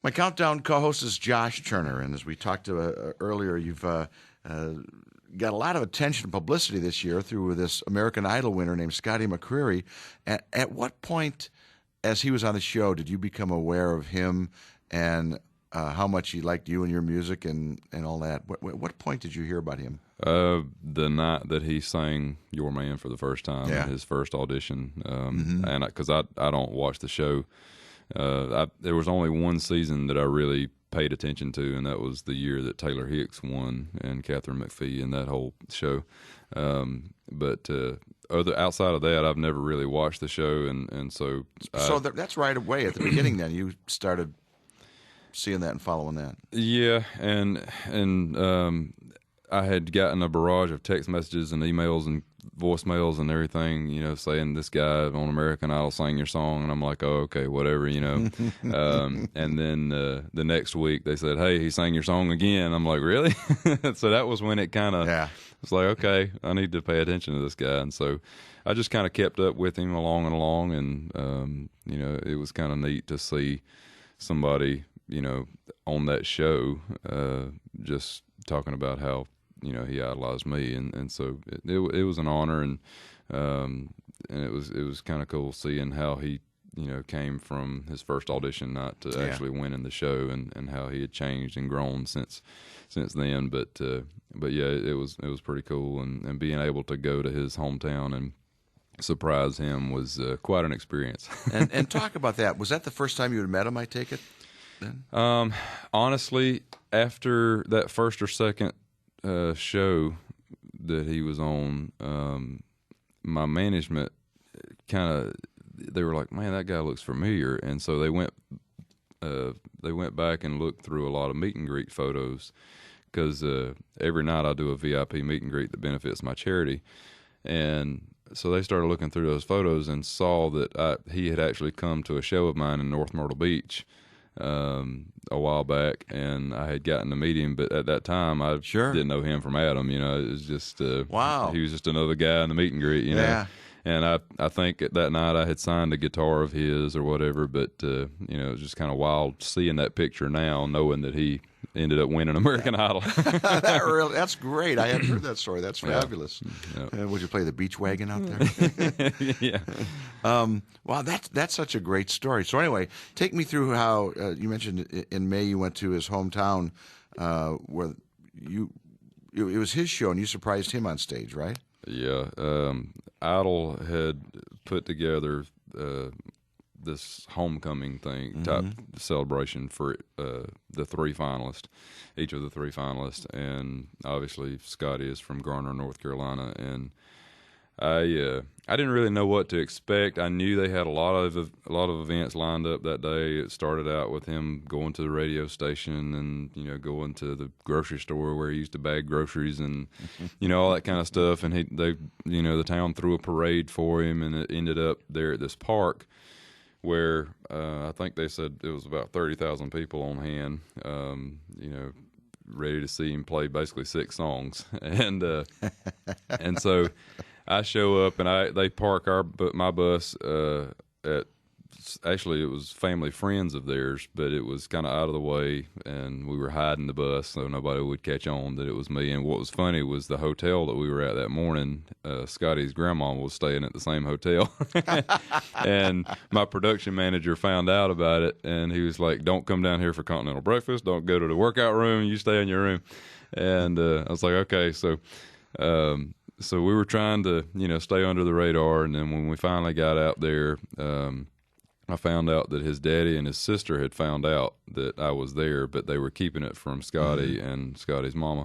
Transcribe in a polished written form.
My Countdown co-host is Josh+Turner, and as we talked earlier, you've got a lot of attention and publicity this year through this American Idol winner named Scotty McCreery. At what point, as he was on the show, did you become aware of him and how much he liked you and your music and all that? What point did you hear about him? The night that he sang "Your Man" for the first time, his first audition, and because I don't watch the show. There was only one season that I really paid attention to, and that was the year that Taylor Hicks won and Catherine McPhee and that whole show. But outside of that, I've never really watched the show, and so that's right away at the beginning. Then you started seeing that and following that. Yeah, and I had gotten a barrage of text messages and emails and voicemails and everything, saying this guy on American Idol sang your song, and I'm like, oh, okay, whatever, and then the next week they said, hey, he sang your song again. I'm like, really? So that was when it kind of was like, okay, I need to pay attention to this guy, and so I just kind of kept up with him along, and it was kind of neat to see somebody, on that show, just talking about how he idolized me, and so it was an honor, and it was kind of cool seeing how he came from his first audition night to actually winning the show, and how he had changed and grown since then. But yeah, it was pretty cool, and being able to go to his hometown and surprise him was quite an experience. and talk about that. Was that the first time you had met him, I take it? Then? Honestly, after that first or second show that he was on, my management they were like, man, that guy looks familiar, and so they went back and looked through a lot of meet and greet photos, because every night I do a VIP meet and greet that benefits my charity, and so they started looking through those photos and saw that he had actually come to a show of mine in North Myrtle Beach a while back, and I had gotten to meet him, but at that time I didn't know him from Adam. It was just wow. He was just another guy in the meet and greet, know. And I think that night I had signed a guitar of his or whatever, but it was just kind of wild seeing that picture now, knowing that he ended up winning American Idol. That's great. I hadn't heard that story. That's fabulous. Yeah. Would you play the beach wagon out there? Yeah. Wow, that's such a great story. So anyway, take me through how you mentioned in May you went to his hometown, where it was his show and you surprised him on stage, right? Yeah. Idol had put together this homecoming thing type celebration for the three finalists, each of the three finalists, and obviously Scotty is from Garner, North Carolina, and I didn't really know what to expect. I knew they had a lot of events lined up that day. It started out with him going to the radio station and going to the grocery store where he used to bag groceries and all that kind of stuff. And the town threw a parade for him, and it ended up there at this park where I think they said it was about 30,000 people on hand. Ready to see him play basically 6 songs, and so I show up and they park my bus at, actually it was family friends of theirs, but it was kind of out of the way, and we were hiding the bus so nobody would catch on that it was me. And what was funny was the hotel that we were at that morning, Scotty's grandma was staying at the same hotel, and my production manager found out about it, and he was like, don't come down here for continental breakfast, don't go to the workout room, you stay in your room. And I was like, okay. So we were trying to, stay under the radar, and then when we finally got out there, I found out that his daddy and his sister had found out that I was there, but they were keeping it from Scotty and Scotty's mama.